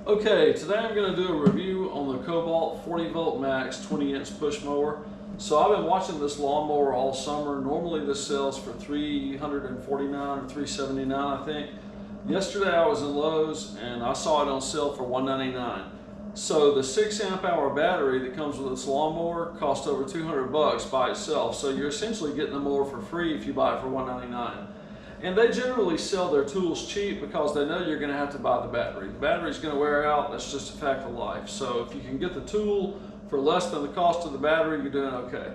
Okay, today I'm going to do a review on the Kobalt 40 volt max 20-inch push mower. So I've been watching this lawnmower all summer. Normally this sells for $349 or $379, I think. Yesterday I was in Lowe's and I saw it on sale for $199. So the 6 amp hour battery that comes with this lawnmower costs over 200 bucks by itself. So you're essentially getting the mower for free if you buy it for $199. And they generally sell their tools cheap because they know you're going to have to buy the battery. The battery's going to wear out. That's just a fact of life. So if you can get the tool for less than the cost of the battery, you're doing okay.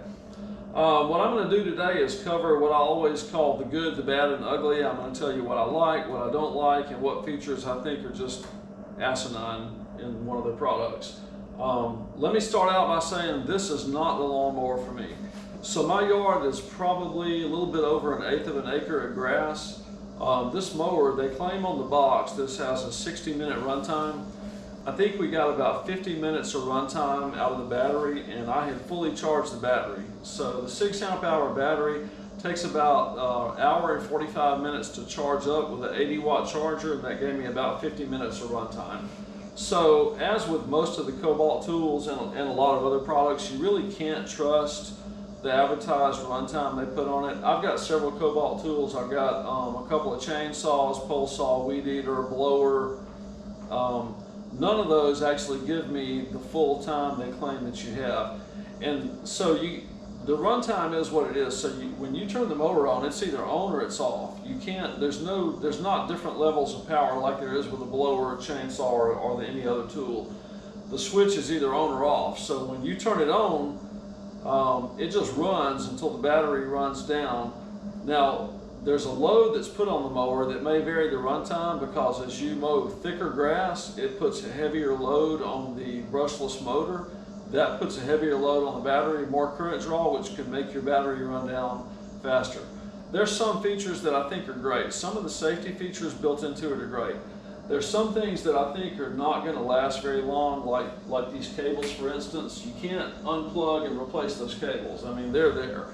What I'm going to do today is cover what I always call the good, the bad, and the ugly. I'm going to tell you what I like, what I don't like, and what features I think are just asinine in one of their products. Let me start out by saying this is not the lawnmower for me. So my yard is probably a little bit over 1/8 of an acre of grass. This mower, they claim on the box, this has a 60-minute runtime. I think we got about 50 minutes of runtime out of the battery, and I had fully charged the battery. So the 6 amp hour battery takes about an hour and 45 minutes to charge up with an 80-watt charger, and that gave me about 50 minutes of runtime. So as with most of the Kobalt tools and a lot of other products, you really can't trust the advertised runtime they put on it. I've got several Kobalt tools. I've got a couple of chainsaws, pole saw, weed eater, blower. None of those actually give me the full time they claim that you have. And so the runtime is what it is. So when you turn the mower on, it's either on or it's off. You can't, there's not different levels of power like there is with a blower, chainsaw, or any other tool. The switch is either on or off. So when you turn it on, it just runs until the battery runs down. Now, there's a load that's put on the mower that may vary the runtime because as you mow thicker grass, it puts a heavier load on the brushless motor. That puts a heavier load on the battery, more current draw, which can make your battery run down faster. There's some features that I think are great. Some of the safety features built into it are great. There's some things that I think are not going to last very long, like these cables, for instance. You can't unplug and replace those cables. I mean, they're there.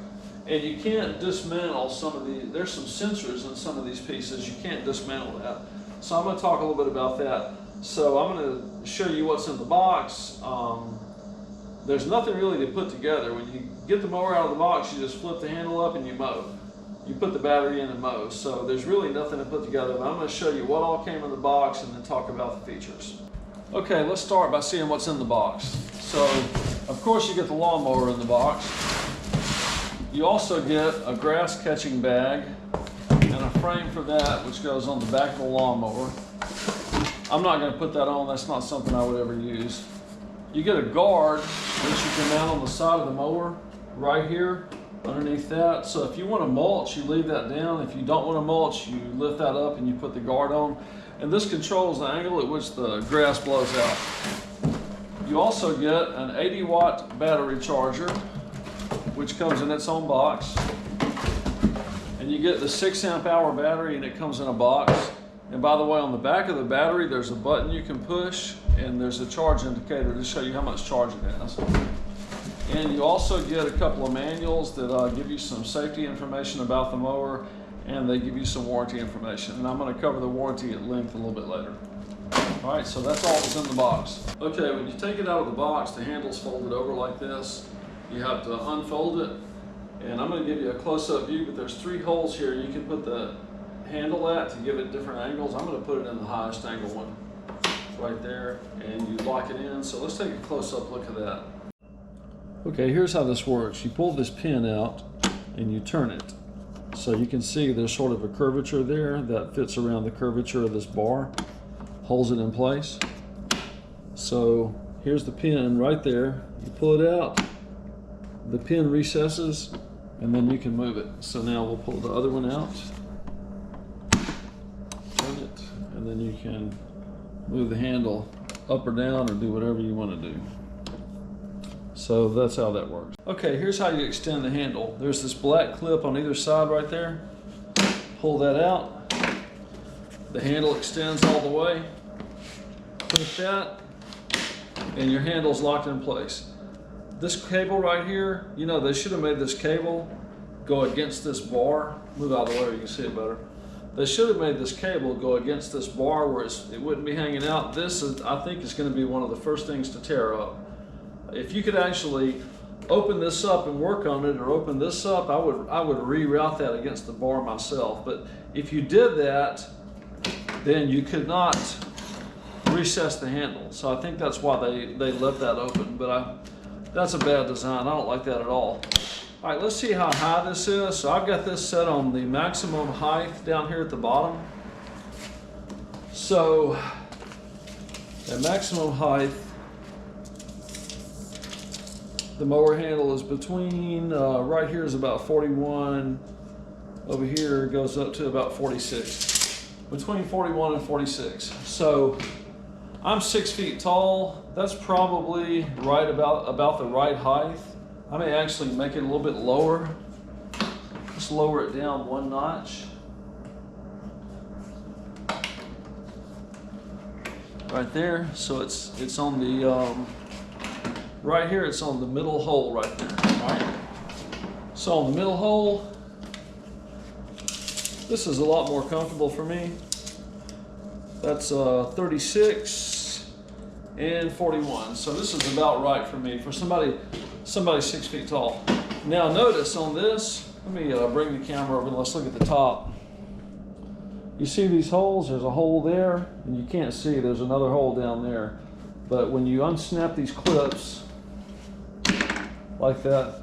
And you can't dismantle some of the, there's some sensors in some of these pieces. You can't dismantle that. So I'm going to talk a little bit about that. So I'm going to show you what's in the box. There's nothing really to put together. When you get the mower out of the box, you just flip the handle up and you mow. You put the battery in and mow. So there's really nothing to put together, but I'm going to show you what all came in the box and then talk about the features. Okay, let's start by seeing what's in the box. So, of course, you get the lawnmower in the box. You also get a grass catching bag and a frame for that, which goes on the back of the lawnmower. I'm not going to put that on. That's not something I would ever use. You get a guard, which you can mount on the side of the mower right here. Underneath that. So if you want to mulch, you leave that down. If you don't want to mulch, you lift that up and you put the guard on. And this controls the angle at which the grass blows out. You also get an 80-watt battery charger, which comes in its own box. And you get the 6 amp hour battery, and it comes in a box. And by the way, on the back of the battery, there's a button you can push, and there's a charge indicator to show you how much charge it has. And you also get a couple of manuals that give you some safety information about the mower, and they give you some warranty information. And I'm going to cover the warranty at length a little bit later. All right, so that's all that's in the box. Okay, when you take it out of the box, the handle's folded over like this. You have to unfold it, and I'm going to give you a close-up view, but there's 3 holes here you can put the handle at to give it different angles. I'm going to put it in the highest angle one right there, and you lock it in. So let's take a close-up look at that. Okay, here's how this works. You pull this pin out and you turn it. So you can see there's sort of a curvature there that fits around the curvature of this bar, holds it in place. So here's the pin right there. You pull it out, the pin recesses, and then you can move it. So now we'll pull the other one out, turn it, and then you can move the handle up or down or do whatever you want to do. So that's how that works. Okay, here's how you extend the handle. There's this black clip on either side right there. Pull that out. The handle extends all the way. Push that, and your handle's locked in place. This cable right here, you know, they should have made this cable go against this bar. Move out of the way, you can see it better. They should have made this cable go against this bar where it wouldn't be hanging out. This is, I think, is going to be one of the first things to tear up. If you could actually open this up and work on it, or open this up, I would reroute that against the bar myself. But if you did that, then you could not recess the handle. So I think that's why they left that open. But that's a bad design. I don't like that at all. All right, let's see how high this is. So I've got this set on the maximum height down here at the bottom. So at maximum height, the mower handle is between, right here is about 41, over here goes up to about 46. Between 41 and 46. So I'm 6 feet tall. That's probably right about the right height. I may actually make it a little bit lower. Just lower it down 1 notch. Right there. So it's on the right here. It's on the middle hole right there. All right. So on the middle hole, this is a lot more comfortable for me. That's 36 and 41. So this is about right for me, for somebody 6 feet tall. Now notice on this, let me bring the camera over and let's look at the top. You see these holes? There's a hole there, and you can't see, there's another hole down there. But when you unsnap these clips, like that,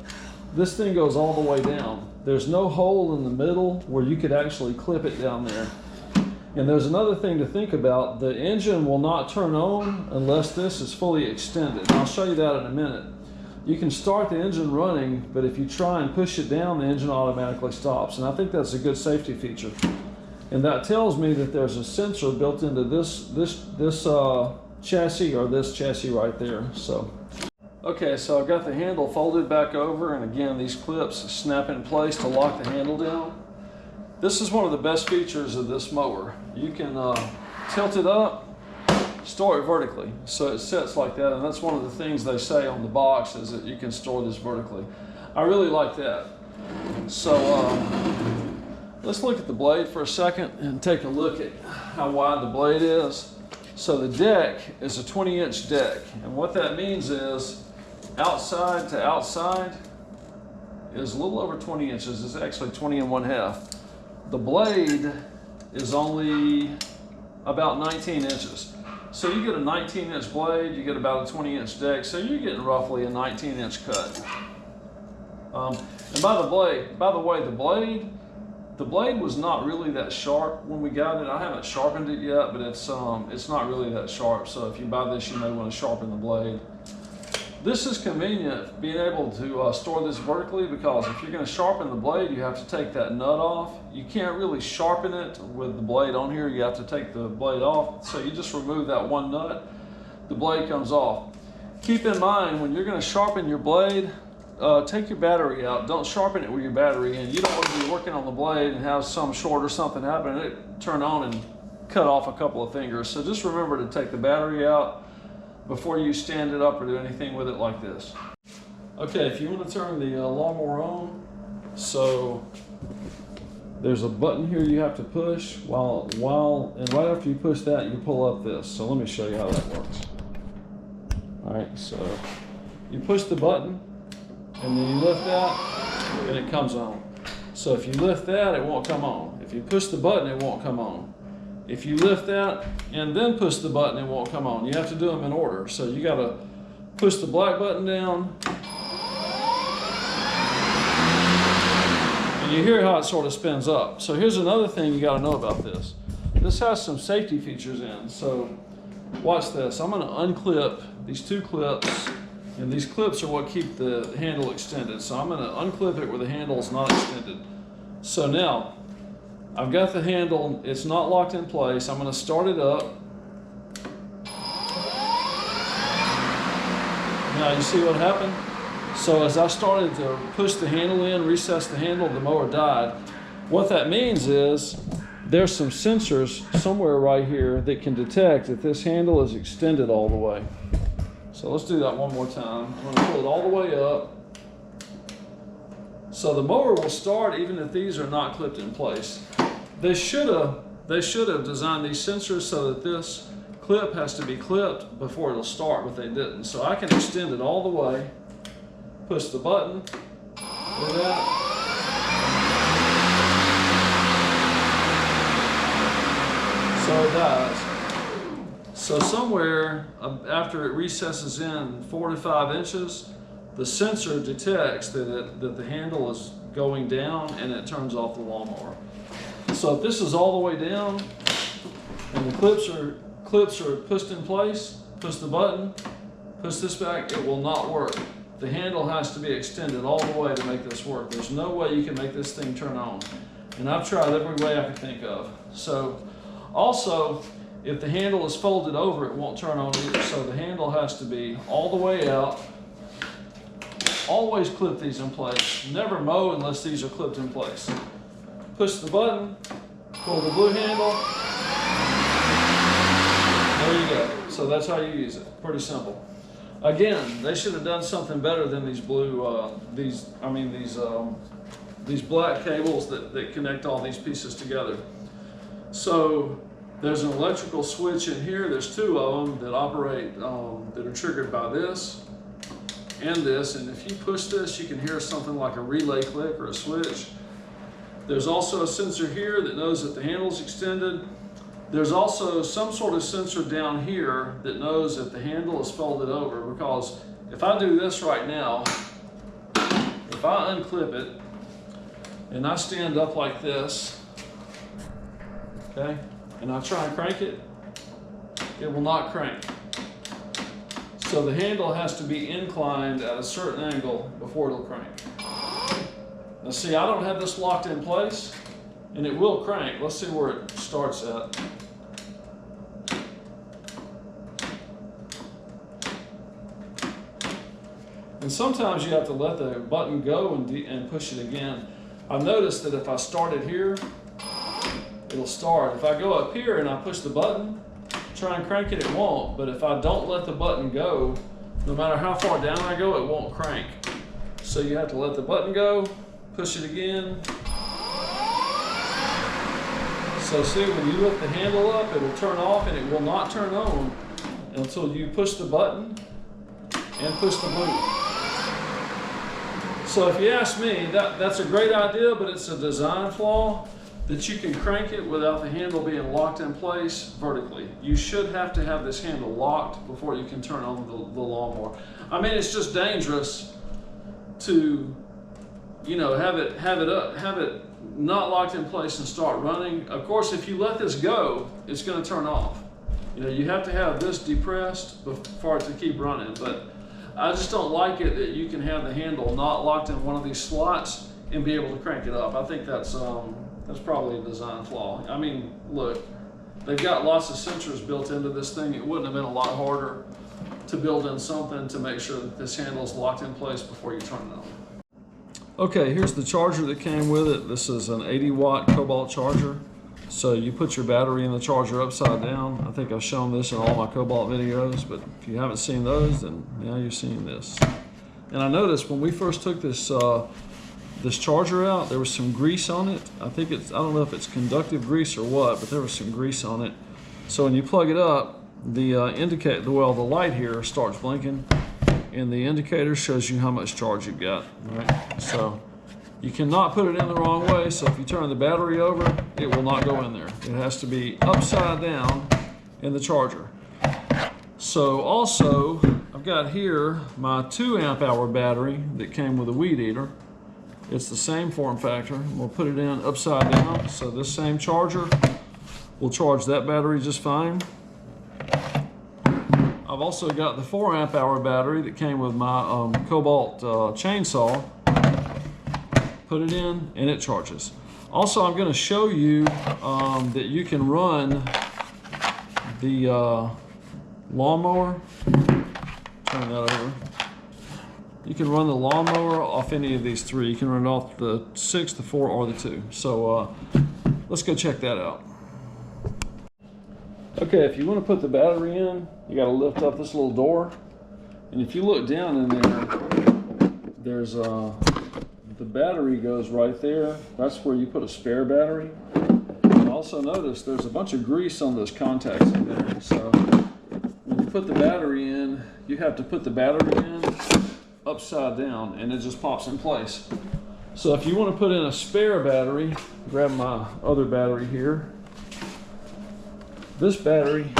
this thing goes all the way down. There's no hole in the middle where you could actually clip it down there. And there's another thing to think about. The engine will not turn on unless this is fully extended. And I'll show you that in a minute. You can start the engine running, but if you try and push it down, the engine automatically stops. And I think that's a good safety feature. And that tells me that there's a sensor built into this chassis, or this chassis right there. So, okay, so I've got the handle folded back over, and again, these clips snap in place to lock the handle down. This is one of the best features of this mower. You can tilt it up, store it vertically, so it sits like that, and that's one of the things they say on the box, is that you can store this vertically. I really like that. So let's look at the blade for a second and take a look at how wide the blade is. So the deck is a 20-inch deck, and what that means is outside to outside is a little over 20 inches. It's actually 20 1/2. The blade is only about 19 inches. So you get a 19-inch blade, you get about a 20-inch deck, so you're getting roughly a 19-inch cut. And by the way, the blade was not really that sharp when we got it. I haven't sharpened it yet, but it's not really that sharp. So if you buy this, you may want to sharpen the blade. This is convenient, being able to store this vertically, because if you're going to sharpen the blade, you have to take that nut off. You can't really sharpen it with the blade on here. You have to take the blade off. So you just remove that one nut, the blade comes off. Keep in mind, when you're going to sharpen your blade, take your battery out. Don't sharpen it with your battery in. You don't want to be working on the blade and have some short or something happen and it turn on and cut off a couple of fingers. So just remember to take the battery out before you stand it up or do anything with it like this. Okay, if you want to turn the lawnmower on, so there's a button here you have to push and right after you push that, you pull up this. So let me show you how that works. All right, so you push the button and then you lift that and it comes on. So if you lift that, it won't come on. If you push the button, it won't come on. If you lift that and then push the button, it won't come on. You have to do them in order. So you got to push the black button down. And you hear how it sort of spins up. So here's another thing you got to know about this. This has some safety features in. So watch this. I'm going to unclip these two clips. And these clips are what keep the handle extended. So I'm going to unclip it where the handle is not extended. So now, I've got the handle, it's not locked in place. I'm going to start it up. Now you see what happened? So as I started to push the handle in, recess the handle, the mower died. What that means is there's some sensors somewhere right here that can detect if this handle is extended all the way. So let's do that one more time. I'm going to pull it all the way up. So the mower will start even if these are not clipped in place. They should have designed these sensors so that this clip has to be clipped before it'll start, but they didn't. So I can extend it all the way, push the button, do that. So it dies. So somewhere after it recesses in 4 to 5 inches, the sensor detects that the handle is going down and it turns off the lawnmower. So if this is all the way down and the clips are pushed in place, push the button, push this back, it will not work. The handle has to be extended all the way to make this work. There's no way you can make this thing turn on. And I've tried every way I could think of. So also, if the handle is folded over, it won't turn on either. So the handle has to be all the way out. Always clip these in place. Never mow unless these are clipped in place. Push the button, pull the blue handle. There you go. So that's how you use it. Pretty simple. Again, they should have done something better than these blue, these black cables that connect all these pieces together. So there's an electrical switch in here. There's 2 of them that operate, that are triggered by this and this. And if you push this, you can hear something like a relay click or a switch. There's also a sensor here that knows that the handle's extended. There's also some sort of sensor down here that knows that the handle is folded over, because if I do this right now, if I unclip it and I stand up like this, okay, and I try and crank it, it will not crank. So the handle has to be inclined at a certain angle before it'll crank. Now see, I don't have this locked in place, and it will crank. Let's see where it starts at. And sometimes you have to let the button go and push it again. I've noticed that if I start it here, it'll start. If I go up here and I push the button, try and crank it, it won't. But if I don't let the button go, no matter how far down I go, it won't crank. So you have to let the button go, push it again. So see, when you lift the handle up, it'll turn off, and it will not turn on until you push the button and push the blue. So if you ask me, that's a great idea, but it's a design flaw that you can crank it without the handle being locked in place vertically. You should have to have this handle locked before you can turn on the lawnmower. I mean, it's just dangerous to, you know, have it not locked in place and start running. Of course, if you let this go, it's going to turn off. You know, you have to have this depressed for it to keep running. But I just don't like it that you can have the handle not locked in one of these slots and be able to crank it up. I think that's probably a design flaw. I mean, look, they've got lots of sensors built into this thing. It wouldn't have been a lot harder to build in something to make sure that this handle is locked in place before you turn it on. Okay, here's the charger that came with it. This is an 80-watt Kobalt charger. So you put your battery in the charger upside down. I think I've shown this in all my Kobalt videos, but if you haven't seen those, then now you're seeing this. And I noticed when we first took this this charger out, there was some grease on it. I don't know if it's conductive grease or what, but there was some grease on it. So when you plug it up, the light here starts blinking, and the indicator shows you how much charge you've got. Right? So you cannot put it in the wrong way. So if you turn the battery over, it will not go in there. It has to be upside down in the charger. So also, I've got here my 2 amp hour battery that came with a weed eater. It's the same form factor. We'll put it in upside down. So this same charger will charge that battery just fine. I've also got the 4 amp hour battery that came with my Kobalt chainsaw. Put it in and it charges. Also, I'm going to show you that you can run the lawnmower. Turn that over. You can run the lawnmower off any of these 3. You can run it off the 6, the 4, or the 2. So let's go check that out. Okay, if you want to put the battery in, you got to lift up this little door. And if you look down in there, there's the battery goes right there. That's where you put a spare battery. Also notice there's a bunch of grease on those contacts in there. So when you put the battery in, you have to put the battery in upside down and it just pops in place. So if you want to put in a spare battery, grab my other battery here. This battery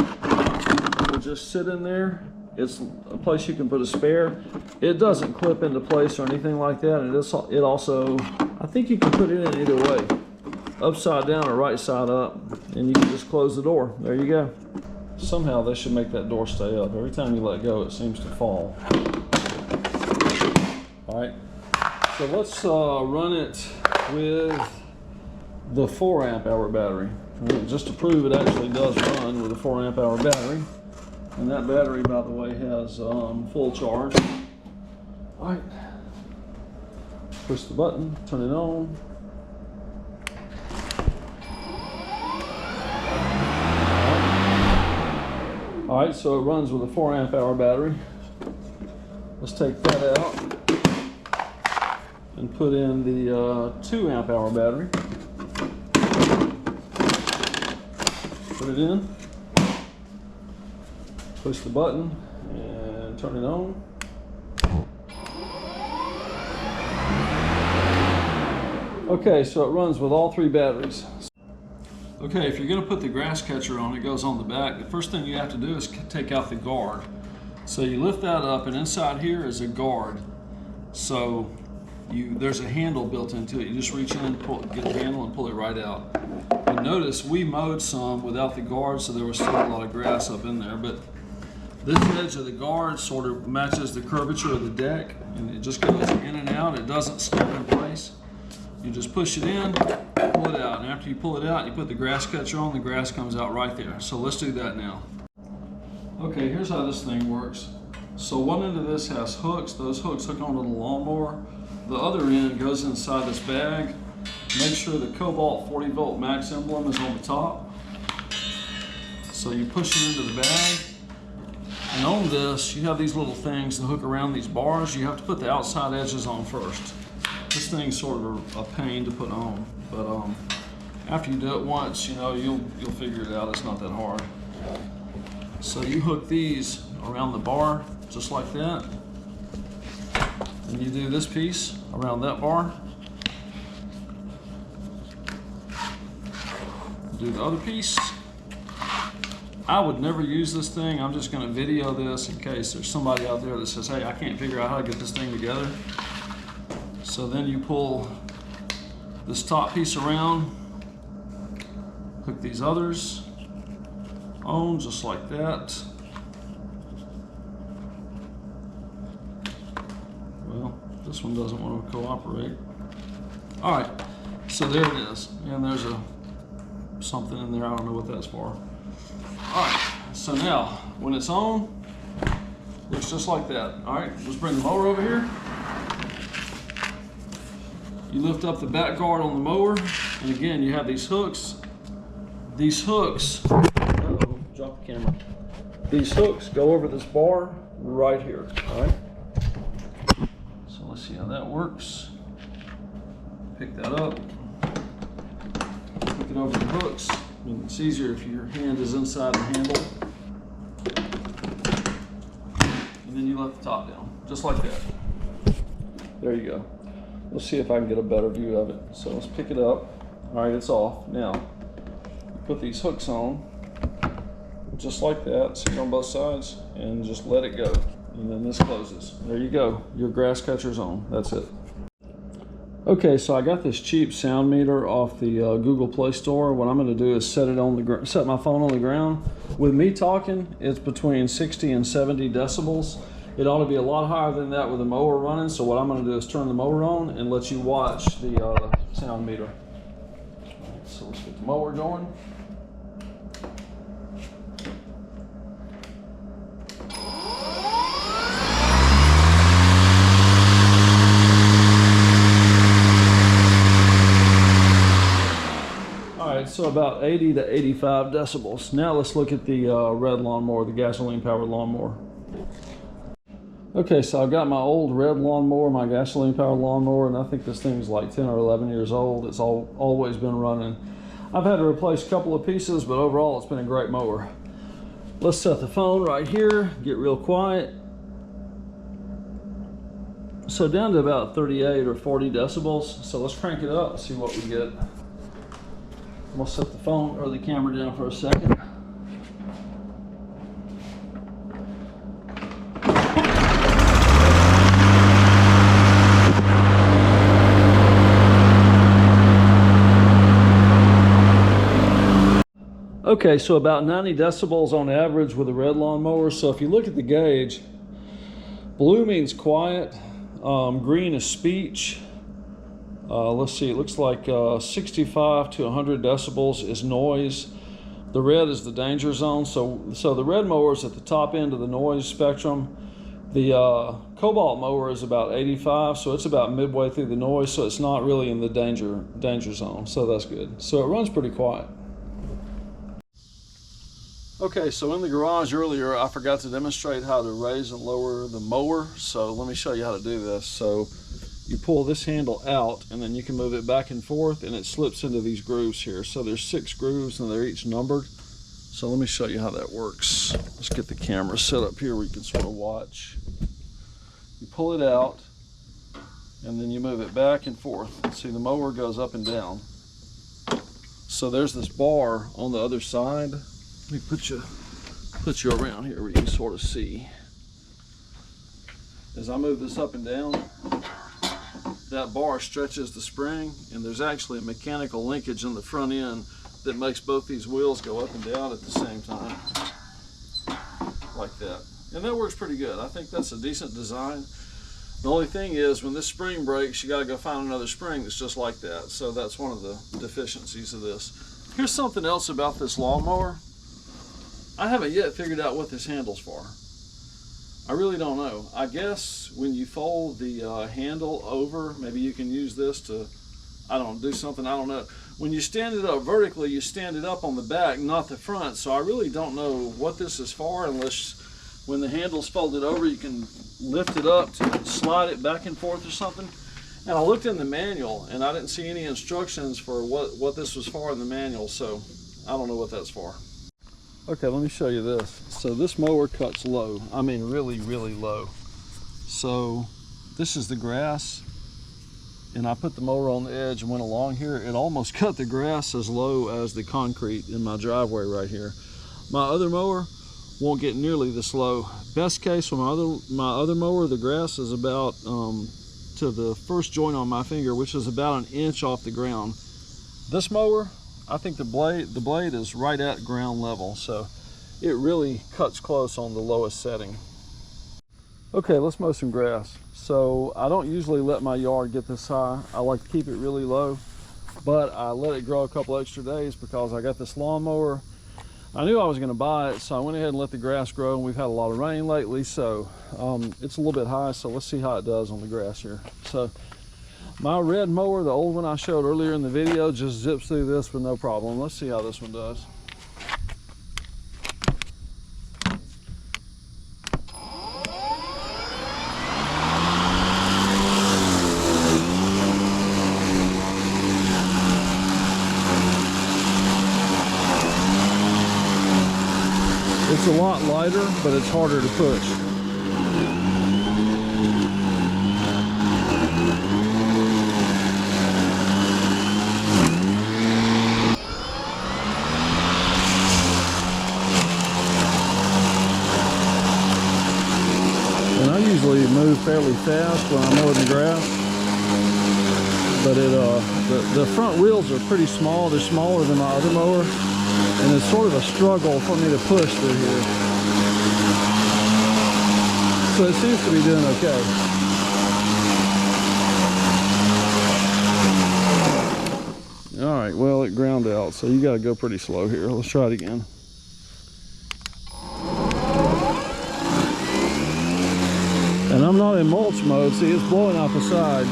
will just sit in there. It's a place you can put a spare. It doesn't clip into place or anything like that. And it also, I think you can put it in either way, upside down or right side up, and you can just close the door. There you go. Somehow they should make that door stay up. Every time you let go, it seems to fall. All right, so let's run it with the 4 amp hour battery. Just to prove it actually does run with a 4 amp hour battery. And that battery, by the way, has full charge. All right, push the button, turn it on. All right, so it runs with a 4 amp hour battery. Let's take that out and put in the 2 amp hour battery. Put it in, push the button and turn it on. Okay, so it runs with all 3 batteries. Okay, if you're going to put the grass catcher on, it goes on the back. The first thing you have to do is take out the guard. So you lift that up, and inside here is a guard. So there's a handle built into it. You just reach in, get the handle, and pull it right out. And notice we mowed some without the guard, so there was still a lot of grass up in there. But this edge of the guard sort of matches the curvature of the deck, and it just goes in and out. It doesn't snap in place. You just push it in, pull it out, and after you pull it out, you put the grass catcher on, the grass comes out right there. So let's do that now. Okay, here's how this thing works. So one end of this has hooks. Those hooks hook onto the lawnmower. The other end goes inside this bag. Make sure the Kobalt 40 volt MAX emblem is on the top. So you push it into the bag. And on this, you have these little things that hook around these bars. You have to put the outside edges on first. This thing's sort of a pain to put on, but after you do it once, you know, you'll figure it out. It's not that hard. So you hook these around the bar just like that, and you do this piece around that bar. Do the other piece. I would never use this thing. I'm just going to video this in case there's somebody out there that says, hey, I can't figure out how to get this thing together. So then you pull this top piece around, hook these others on just like that. Well, this one doesn't want to cooperate. All right, so there it is. And there's something in there, I don't know what that's for. All right, so now when it's on, looks just like that. All right, let's bring the mower over here. You lift up the back guard on the mower, and again, you have these hooks. These hooks, uh-oh, drop the camera. These hooks go over this bar right here, all right? So let's see how that works. Pick that up, hook it over the hooks. I mean, it's easier if your hand is inside the handle. And then you let the top down, just like that. There you go. Let's see if I can get a better view of it. So let's pick it up. All right, it's off. Now, put these hooks on, just like that, see on both sides, and just let it go. And then this closes. There you go. Your grass catcher's on. That's it. Okay, so I got this cheap sound meter off the Google Play Store. What I'm going to do is set my phone on the ground. With me talking, it's between 60 and 70 decibels. It ought to be a lot higher than that with the mower running. So what I'm going to do is turn the mower on and let you watch the sound meter. So let's get the mower going. So about 80 to 85 decibels. Now let's look at the red lawnmower, the gasoline powered lawnmower. Okay, so I've got my old red lawnmower, my gasoline powered lawnmower, and I think this thing's like 10 or 11 years old. It's always been running. I've had to replace a couple of pieces, but overall it's been a great mower. Let's set the phone right here, get real quiet. So down to about 38 or 40 decibels. So let's crank it up and see what we get. I'm gonna set the phone or the camera down for a second. Okay, so about 90 decibels on average with a red lawnmower. So if you look at the gauge, blue means quiet, green is speech. Let's see, it looks like 65 to 100 decibels is noise. The red is the danger zone. So the red mower is at the top end of the noise spectrum. The Kobalt mower is about 85, so it's about midway through the noise, so it's not really in the danger zone, so that's good. So it runs pretty quiet. Okay, so in the garage earlier, I forgot to demonstrate how to raise and lower the mower. So let me show you how to do this. So you pull this handle out and then you can move it back and forth and it slips into these grooves here. So there's 6 grooves and they're each numbered. So let me show you how that works. Let's get the camera set up here where you can sort of watch. You pull it out and then you move it back and forth. See, the mower goes up and down. So there's this bar on the other side. Let me put you around here where you can sort of see. As I move this up and down, that bar stretches the spring, and there's actually a mechanical linkage in the front end that makes both these wheels go up and down at the same time, like that. And that works pretty good. I think that's a decent design. The only thing is, when this spring breaks, you got to go find another spring that's just like that. So that's one of the deficiencies of this. Here's something else about this lawnmower. I haven't yet figured out what this handle's for. I really don't know. I guess when you fold the handle over, maybe you can use this to, I don't know, do something, I don't know. When you stand it up vertically, you stand it up on the back, not the front. So I really don't know what this is for, unless when the handle's folded over, you can lift it up to slide it back and forth or something. And I looked in the manual and I didn't see any instructions for what this was for in the manual, so I don't know what that's for. Okay, let me show you this. So this mower cuts low. I mean really, really low. So this is the grass, and I put the mower on the edge and went along here. It almost cut the grass as low as the concrete in my driveway right here. My other mower won't get nearly this low. Best case for my other mower, the grass is about to the first joint on my finger, which is about 1 inch off the ground. This mower, I think the blade is right at ground level, so it really cuts close on the lowest setting. Okay, let's mow some grass. So I don't usually let my yard get this high. I like to keep it really low, but I let it grow a couple extra days because I got this lawnmower. I knew I was going to buy it, so I went ahead and let the grass grow, and we've had a lot of rain lately, so it's a little bit high, so let's see how it does on the grass here. So my red mower, the old one I showed earlier in the video, just zips through this with no problem. Let's see how this one does. It's a lot lighter, but it's harder to push. And I usually move fairly fast when I'm mowing the grass, but the front wheels are pretty small. They're smaller than my other mower, and it's sort of a struggle for me to push through here. So it seems to be doing okay. All right, well, it ground out, so you got to go pretty slow here. Let's try it again. And I'm not in mulch mode. See, it's blowing out the side.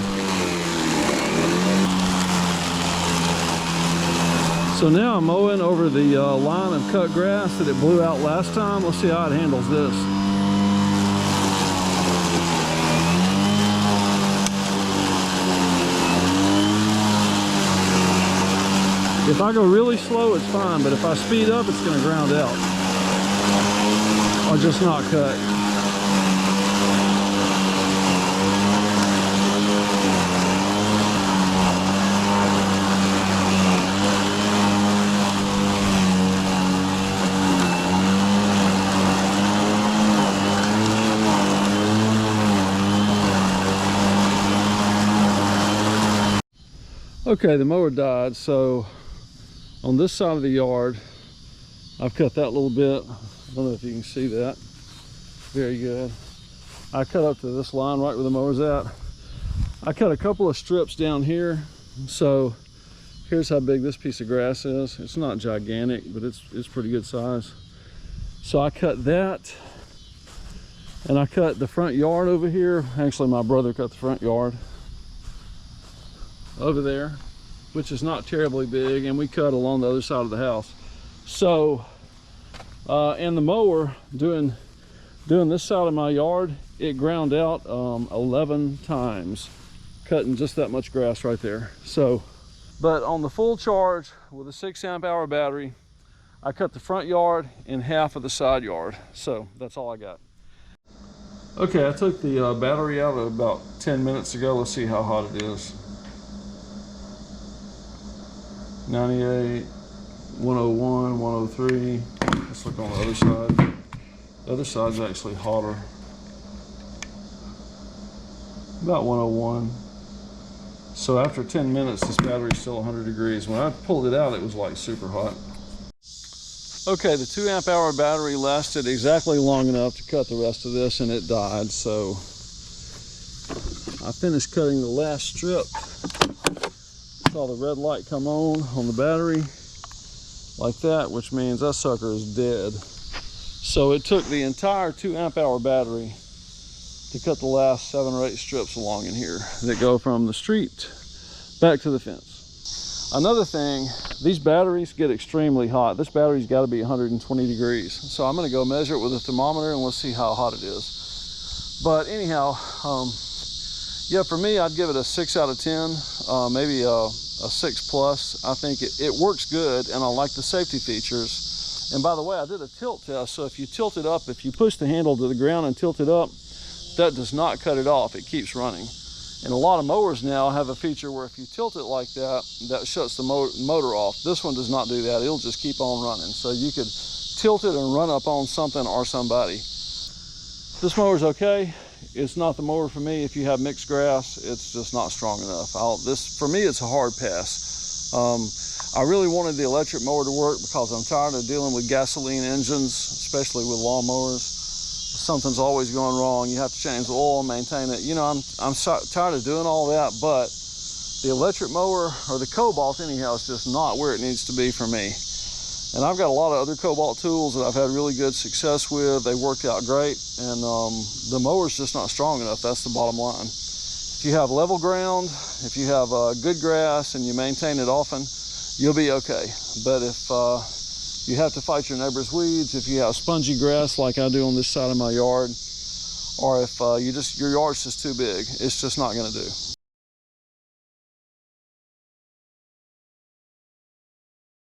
So now I'm mowing over the line of cut grass that it blew out last time. Let's see how it handles this. If I go really slow, it's fine, but if I speed up, it's gonna ground out or just not cut. Okay, the mower died, so on this side of the yard, I've cut that little bit. I don't know if you can see that. Very good. I cut up to this line right where the mower's at. I cut a couple of strips down here. So here's how big this piece of grass is. It's not gigantic, but it's pretty good size. So I cut that, and I cut the front yard over here. Actually, my brother cut the front yard over there, which is not terribly big, and we cut along the other side of the house. So and the mower doing this side of my yard, it ground out 11 times, cutting just that much grass right there. So, but on the full charge with a 6 amp hour battery, I cut the front yard and half of the side yard. So that's all I got. Okay, I took the battery out about 10 minutes ago. Let's see how hot it is. 98, 101, 103. Let's look on the other side. The other side's actually hotter. About 101. So after 10 minutes, this battery's still 100 degrees. When I pulled it out, it was like super hot. Okay, the 2 amp hour battery lasted exactly long enough to cut the rest of this, and it died. So I finished cutting the last strip. Saw the red light come on the battery like that, which means that sucker is dead. So it took the entire 2 amp hour battery to cut the last 7 or 8 strips along in here that go from the street back to the fence. Another thing, these batteries get extremely hot. This battery's got to be 120 degrees. So I'm going to go measure it with a thermometer, and let's see how hot it is. But anyhow, yeah, for me, I'd give it a 6 out of 10, maybe a 6 plus. I think it works good, and I like the safety features. And by the way, I did a tilt test, so if you tilt it up, if you push the handle to the ground and tilt it up, that does not cut it off. It keeps running. And a lot of mowers now have a feature where if you tilt it like that, that shuts the motor off. This one does not do that. It'll just keep on running. So you could tilt it and run up on something or somebody. This mower's okay. It's not the mower for me. If you have mixed grass, it's just not strong enough. For me, it's a hard pass. I really wanted the electric mower to work because I'm tired of dealing with gasoline engines, especially with lawnmowers. Something's always going wrong. You have to change the oil, maintain it. You know, I'm tired of doing all that, but the electric mower, or the Kobalt anyhow, is just not where it needs to be for me. And I've got a lot of other Kobalt tools that I've had really good success with. They worked out great, and the mower's just not strong enough. That's the bottom line. If you have level ground, if you have good grass and you maintain it often, you'll be okay. But if you have to fight your neighbor's weeds, if you have spongy grass like I do on this side of my yard, or if your yard's just too big, it's just not going to do.